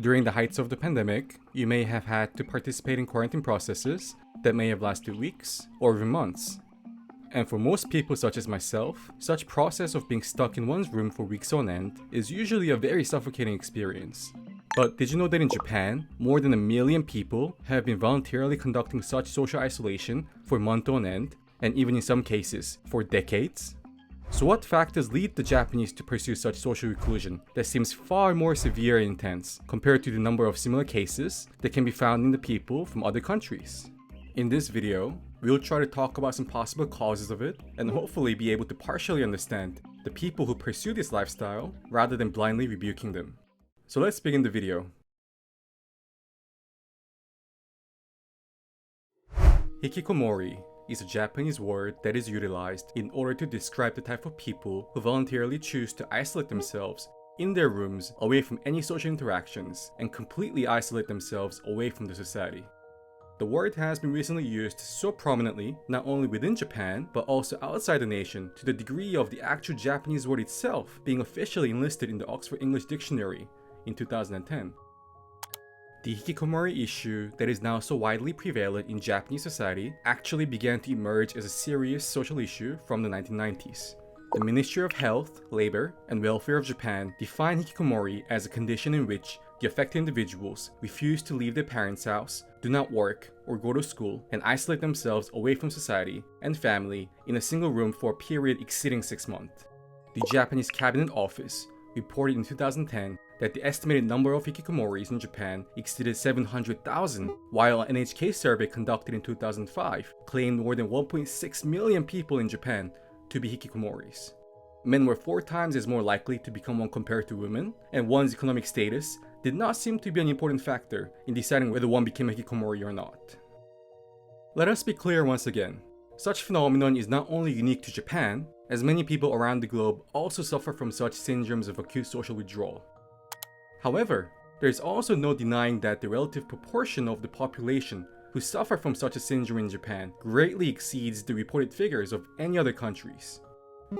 During the heights of the pandemic, you may have had to participate in quarantine processes that may have lasted weeks or even months. And for most people such as myself, such process of being stuck in one's room for weeks on end is usually a very suffocating experience. But did you know that in Japan, more than 1 million people have been voluntarily conducting such social isolation for months on end, and even in some cases, for decades? So what factors lead the Japanese to pursue such social reclusion that seems far more severe and intense compared to the number of similar cases that can be found in the people from other countries? In this video, we'll try to talk about some possible causes of it and hopefully be able to partially understand the people who pursue this lifestyle rather than blindly rebuking them. So let's begin the video. Hikikomori is a Japanese word that is utilized in order to describe the type of people who voluntarily choose to isolate themselves in their rooms away from any social interactions and completely isolate themselves away from the society. The word has been recently used so prominently not only within Japan but also outside the nation to the degree of the actual Japanese word itself being officially enlisted in the Oxford English Dictionary in 2010. The hikikomori issue that is now so widely prevalent in Japanese society actually began to emerge as a serious social issue from the 1990s. The Ministry of Health, Labor, and Welfare of Japan defined hikikomori as a condition in which the affected individuals refuse to leave their parents' house, do not work or go to school, and isolate themselves away from society and family in a single room for a period exceeding 6 months. The Japanese Cabinet Office reported in 2010 that the estimated number of hikikomoris in Japan exceeded 700,000, while an NHK survey conducted in 2005 claimed more than 1.6 million people in Japan to be hikikomoris. Men were 4 times as more likely to become one compared to women, and one's economic status did not seem to be an important factor in deciding whether one became a hikikomori or not. Let us be clear once again. Such phenomenon is not only unique to Japan, as many people around the globe also suffer from such syndromes of acute social withdrawal. However, there is also no denying that the relative proportion of the population who suffer from such a syndrome in Japan greatly exceeds the reported figures of any other countries.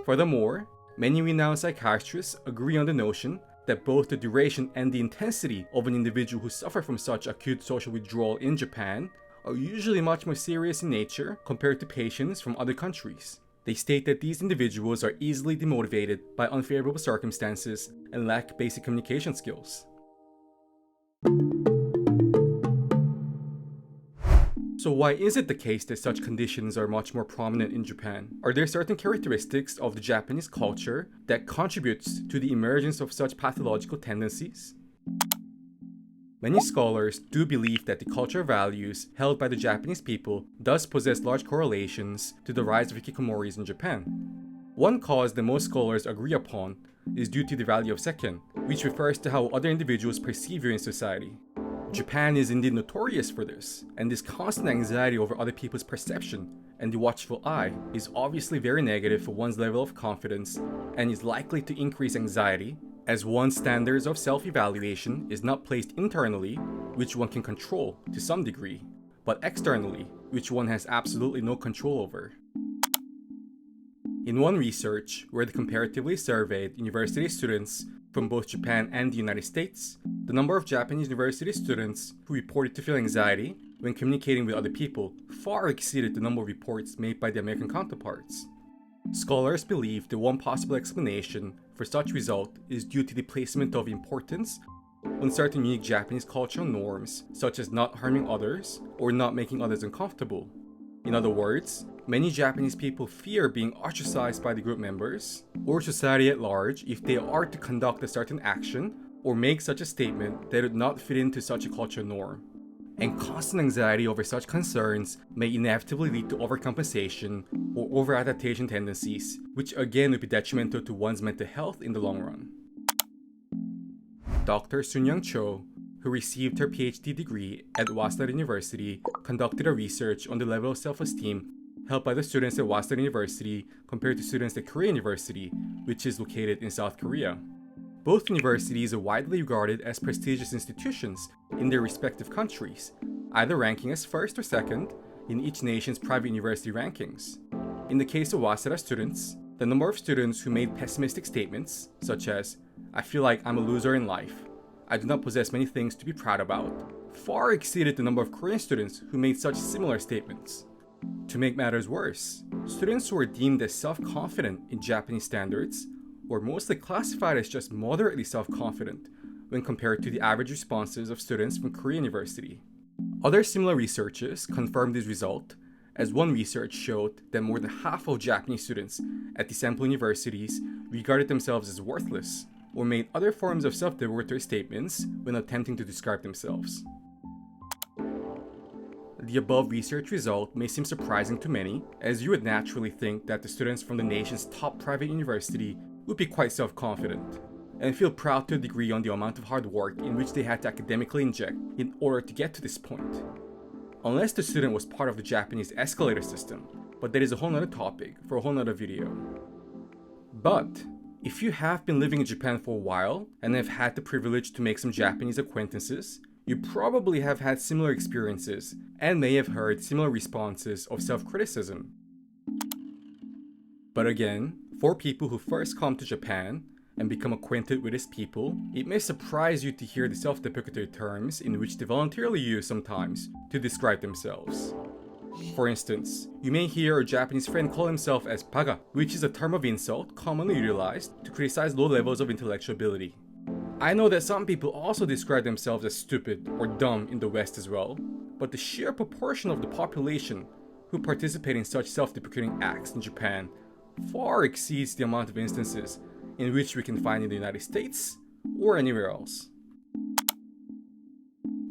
Furthermore, many renowned psychiatrists agree on the notion that both the duration and the intensity of an individual who suffers from such acute social withdrawal in Japan are usually much more serious in nature compared to patients from other countries. They state that these individuals are easily demotivated by unfavorable circumstances and lack basic communication skills. So why is it the case that such conditions are much more prominent in Japan? Are there certain characteristics of the Japanese culture that contributes to the emergence of such pathological tendencies? Many scholars do believe that the cultural values held by the Japanese people does possess large correlations to the rise of hikikomoris in Japan. One cause that most scholars agree upon is due to the value of Seken, which refers to how other individuals perceive you in society. Japan is indeed notorious for this, and this constant anxiety over other people's perception and the watchful eye is obviously very negative for one's level of confidence and is likely to increase anxiety as one's standards of self-evaluation is not placed internally, which one can control to some degree, but externally, which one has absolutely no control over. In one research, where they comparatively surveyed university students from both Japan and the United States, the number of Japanese university students who reported to feel anxiety when communicating with other people far exceeded the number of reports made by the American counterparts. Scholars believe that one possible explanation for such result is due to the placement of importance on certain unique Japanese cultural norms, such as not harming others or not making others uncomfortable. In other words, many Japanese people fear being ostracized by the group members or society at large if they are to conduct a certain action or make such a statement that would not fit into such a cultural norm. And constant anxiety over such concerns may inevitably lead to overcompensation or over-adaptation tendencies, which again would be detrimental to one's mental health in the long run. Dr. Sun-Young Cho, who received her PhD degree at Waseda University, conducted a research on the level of self-esteem held by the students at Waseda University compared to students at Korea University, which is located in South Korea. Both universities are widely regarded as prestigious institutions in their respective countries, either ranking as first or second in each nation's private university rankings. In the case of Waseda students, the number of students who made pessimistic statements, such as, "I feel like I'm a loser in life," I do not possess many things to be proud about, far exceeded the number of Korean students who made such similar statements. To make matters worse, students who were deemed as self-confident in Japanese standards were mostly classified as just moderately self-confident when compared to the average responses of students from Korean University. Other similar researches confirmed this result, as one research showed that more than half of Japanese students at the sample universities regarded themselves as worthless or made other forms of self-derogatory statements when attempting to describe themselves. The above research result may seem surprising to many, as you would naturally think that the students from the nation's top private university would be quite self-confident and feel proud to a degree on the amount of hard work in which they had to academically inject in order to get to this point. Unless the student was part of the Japanese escalator system, but that is a whole nother topic for a whole nother video. But if you have been living in Japan for a while and have had the privilege to make some Japanese acquaintances, you probably have had similar experiences and may have heard similar responses of self-criticism. But again, for people who first come to Japan and become acquainted with its people, it may surprise you to hear the self-deprecatory terms in which they voluntarily use sometimes to describe themselves. For instance, you may hear a Japanese friend call himself as baga, which is a term of insult commonly utilized to criticize low levels of intellectual ability. I know that some people also describe themselves as stupid or dumb in the West as well, but the sheer proportion of the population who participate in such self-deprecating acts in Japan far exceeds the amount of instances in which we can find in the United States or anywhere else.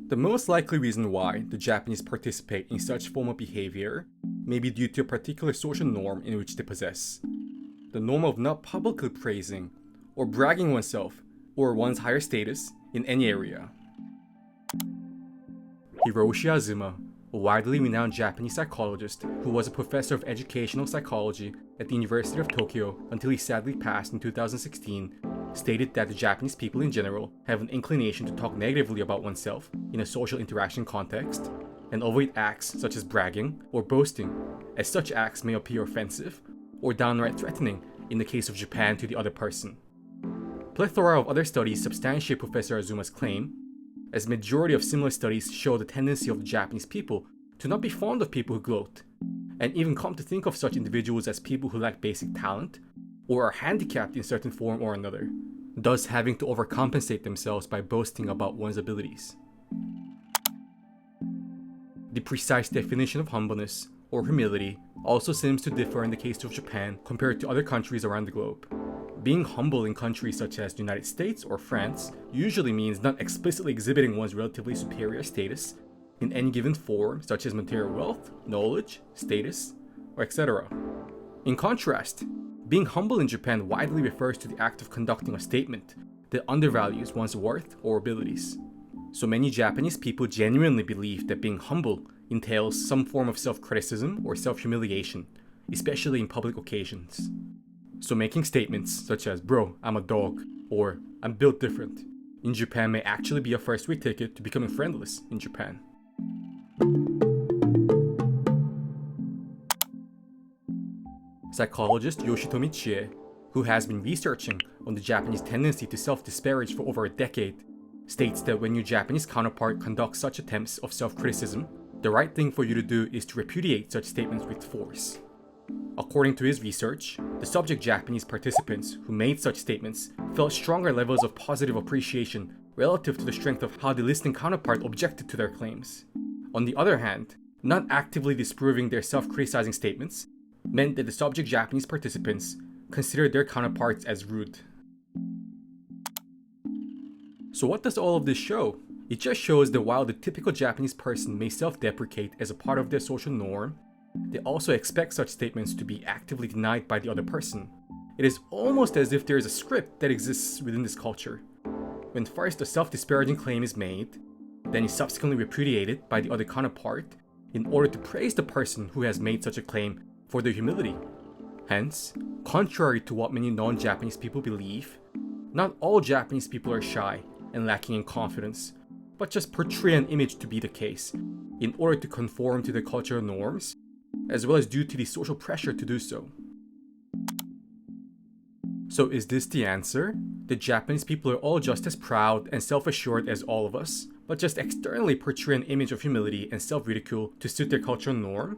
The most likely reason why the Japanese participate in such form of behavior may be due to a particular social norm in which they possess. The norm of not publicly praising or bragging oneself or one's higher status in any area. Hiroshi Azuma, a widely renowned Japanese psychologist who was a professor of educational psychology at the University of Tokyo until he sadly passed in 2016, stated that the Japanese people in general have an inclination to talk negatively about oneself in a social interaction context and avoid acts such as bragging or boasting, as such acts may appear offensive or downright threatening in the case of Japan to the other person. Plethora of other studies substantiate Professor Azuma's claim, as majority of similar studies show the tendency of the Japanese people to not be fond of people who gloat, and even come to think of such individuals as people who lack basic talent or are handicapped in certain form or another, thus having to overcompensate themselves by boasting about one's abilities. The precise definition of humbleness or humility also seems to differ in the case of Japan compared to other countries around the globe. Being humble in countries such as the United States or France usually means not explicitly exhibiting one's relatively superior status in any given form, such as material wealth, knowledge, status, or etc. In contrast, being humble in Japan widely refers to the act of conducting a statement that undervalues one's worth or abilities. So many Japanese people genuinely believe that being humble entails some form of self-criticism or self-humiliation, especially in public occasions. So making statements such as, "Bro, I'm a dog," or "I'm built different," in Japan may actually be a first-rate ticket to becoming friendless in Japan. Psychologist Yoshitomi Chie, who has been researching on the Japanese tendency to self-disparage for over a decade, states that when your Japanese counterpart conducts such attempts of self-criticism, the right thing for you to do is to repudiate such statements with force. According to his research, the subject Japanese participants who made such statements felt stronger levels of positive appreciation relative to the strength of how the listening counterpart objected to their claims. On the other hand, not actively disproving their self-criticizing statements meant that the subject Japanese participants considered their counterparts as rude. So what does all of this show? It just shows that while the typical Japanese person may self-deprecate as a part of their social norm, they also expect such statements to be actively denied by the other person. It is almost as if there is a script that exists within this culture. When first a self-disparaging claim is made, then is subsequently repudiated by the other counterpart in order to praise the person who has made such a claim for their humility. Hence, contrary to what many non-Japanese people believe, not all Japanese people are shy and lacking in confidence, but just portray an image to be the case in order to conform to their cultural norms, as well as due to the social pressure to do so. So is this the answer? The Japanese people are all just as proud and self-assured as all of us, but just externally portray an image of humility and self-ridicule to suit their cultural norm?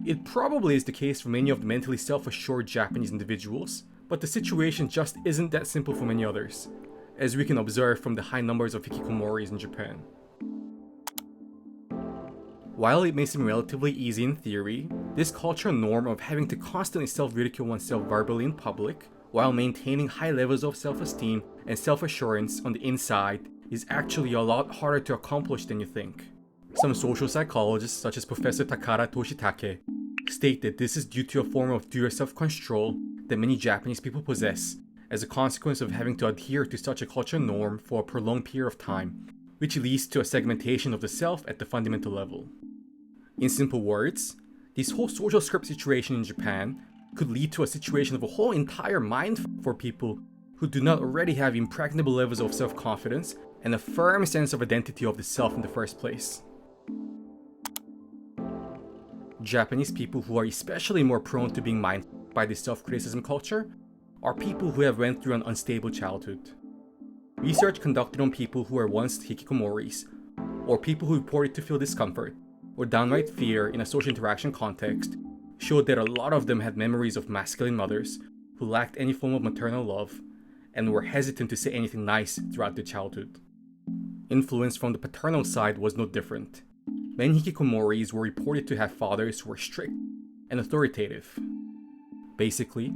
It probably is the case for many of the mentally self-assured Japanese individuals, but the situation just isn't that simple for many others, as we can observe from the high numbers of hikikomoris in Japan. While it may seem relatively easy in theory, this cultural norm of having to constantly self-ridicule oneself verbally in public, while maintaining high levels of self-esteem and self-assurance on the inside, is actually a lot harder to accomplish than you think. Some social psychologists, such as Professor Takara Toshitake, state that this is due to a form of do-yourself control that many Japanese people possess as a consequence of having to adhere to such a cultural norm for a prolonged period of time, which leads to a segmentation of the self at the fundamental level. In simple words, this whole social script situation in Japan could lead to a situation of a whole entire mind for people who do not already have impregnable levels of self-confidence and a firm sense of identity of the self in the first place. Japanese people who are especially more prone to being mindful by this self-criticism culture are people who have went through an unstable childhood. Research conducted on people who were once hikikomoris, or people who reported to feel discomfort or downright fear in a social interaction context, showed that a lot of them had memories of masculine mothers who lacked any form of maternal love and were hesitant to say anything nice throughout their childhood. Influence from the paternal side was no different. Many hikikomoris were reported to have fathers who were strict and authoritative. Basically,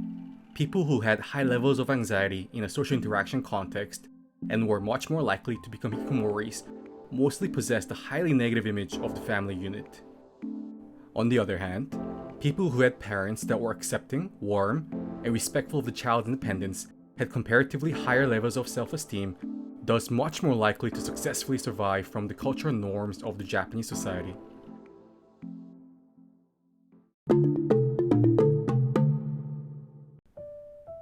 people who had high levels of anxiety in a social interaction context and were much more likely to become hikikomoris mostly possessed a highly negative image of the family unit. On the other hand, people who had parents that were accepting, warm, and respectful of the child's independence had comparatively higher levels of self-esteem, thus much more likely to successfully survive from the cultural norms of the Japanese society.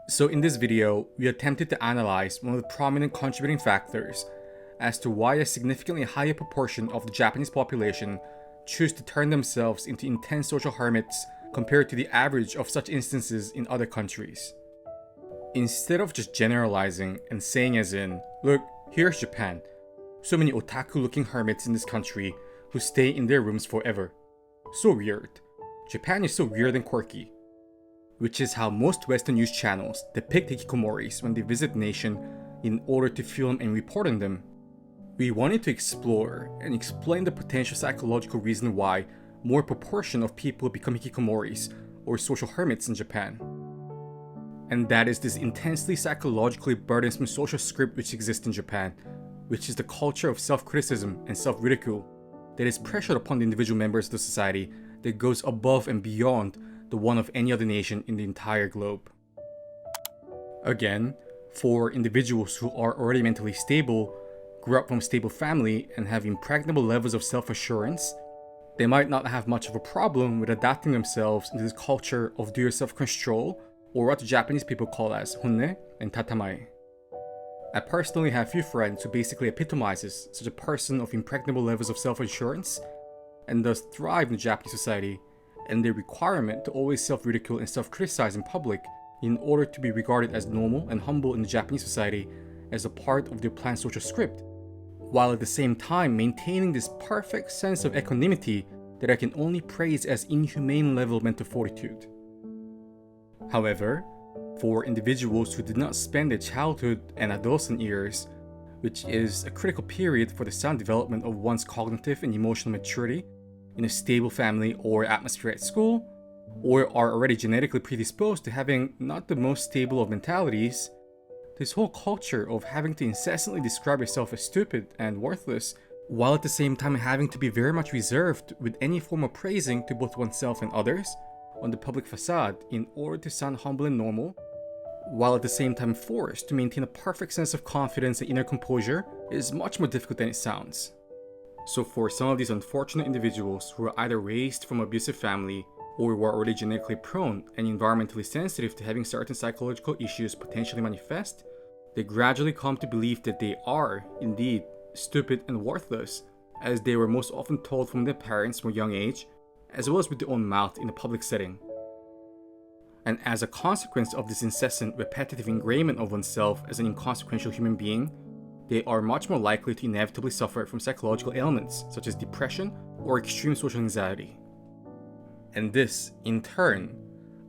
So in this video, we attempted to analyze one of the prominent contributing factors as to why a significantly higher proportion of the Japanese population choose to turn themselves into intense social hermits compared to the average of such instances in other countries. Instead of just generalizing and saying as in, look, here's Japan, so many otaku-looking hermits in this country who stay in their rooms forever. So weird. Japan is so weird and quirky. Which is how most Western news channels depict hikikomoris when they visit the nation in order to film and report on them. We wanted to explore and explain the potential psychological reason why more proportion of people become hikikomoris or social hermits in Japan. And that is this intensely psychologically burdensome social script which exists in Japan, which is the culture of self-criticism and self-ridicule that is pressured upon the individual members of the society that goes above and beyond the one of any other nation in the entire globe. Again, for individuals who are already mentally stable, grew up from a stable family, and have impregnable levels of self-assurance, they might not have much of a problem with adapting themselves into this culture of do-yourself control, or what the Japanese people call as honne and tatamae. I personally have few friends who basically epitomizes such a person of impregnable levels of self-assurance, and thus thrive in the Japanese society, and their requirement to always self-ridicule and self-criticize in public in order to be regarded as normal and humble in the Japanese society as a part of their planned social script, while at the same time maintaining this perfect sense of equanimity that I can only praise as inhumane level of mental fortitude. However, for individuals who did not spend their childhood and adolescent years, which is a critical period for the sound development of one's cognitive and emotional maturity, in a stable family or atmosphere at school, or are already genetically predisposed to having not the most stable of mentalities, this whole culture of having to incessantly describe yourself as stupid and worthless, while at the same time having to be very much reserved with any form of praising to both oneself and others on the public facade in order to sound humble and normal, while at the same time forced to maintain a perfect sense of confidence and inner composure, is much more difficult than it sounds. So for some of these unfortunate individuals who are either raised from an abusive family or who are already genetically prone and environmentally sensitive to having certain psychological issues potentially manifest, they gradually come to believe that they are, indeed, stupid and worthless, as they were most often told from their parents from a young age, as well as with their own mouth in a public setting. And as a consequence of this incessant, repetitive ingrainment of oneself as an inconsequential human being, they are much more likely to inevitably suffer from psychological ailments such as depression or extreme social anxiety. And this, in turn,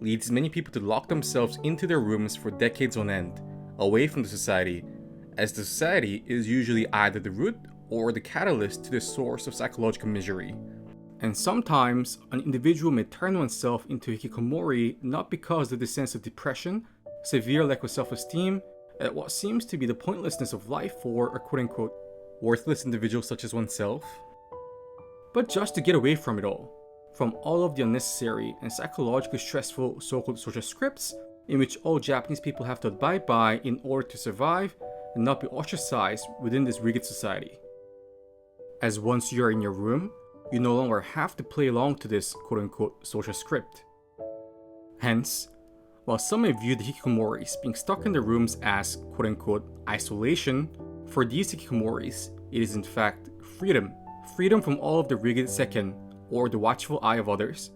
leads many people to lock themselves into their rooms for decades on end, away from the society, as the society is usually either the root or the catalyst to the source of psychological misery. And sometimes, an individual may turn oneself into hikikomori not because of the sense of depression, severe lack of self-esteem, and what seems to be the pointlessness of life for a quote-unquote worthless individual such as oneself, but just to get away from it all, from all of the unnecessary and psychologically stressful so-called social scripts in which all Japanese people have to abide by in order to survive and not be ostracized within this rigid society. As once you are in your room, you no longer have to play along to this quote-unquote social script. Hence, while some may view the hikikomoris being stuck in their rooms as quote-unquote isolation, for these hikikomoris, it is in fact freedom. Freedom from all of the rigid Seken, or the watchful eye of others.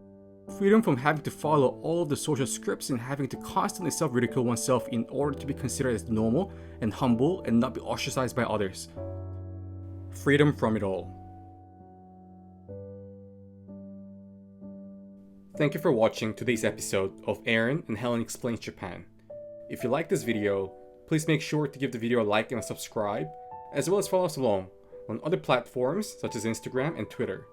Freedom from having to follow all of the social scripts and having to constantly self-ridicule oneself in order to be considered as normal and humble and not be ostracized by others. Freedom from it all. Thank you for watching today's episode of Aaron and Helen Explains Japan. If you like this video, please make sure to give the video a like and a subscribe, as well as follow us along on other platforms such as Instagram and Twitter.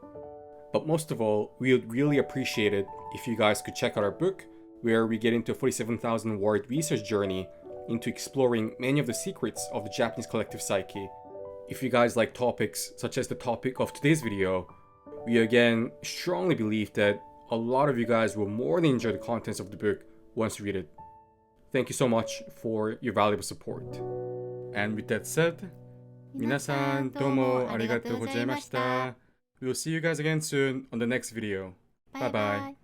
But most of all, we would really appreciate it if you guys could check out our book, where we get into a 47,000 word research journey into exploring many of the secrets of the Japanese collective psyche. If you guys like topics such as the topic of today's video, we again strongly believe that a lot of you guys will more than enjoy the contents of the book once you read it. Thank you so much for your valuable support. And with that said, 皆さんどうもありがとうございました。We'll see you guys again soon on the next video. Bye bye.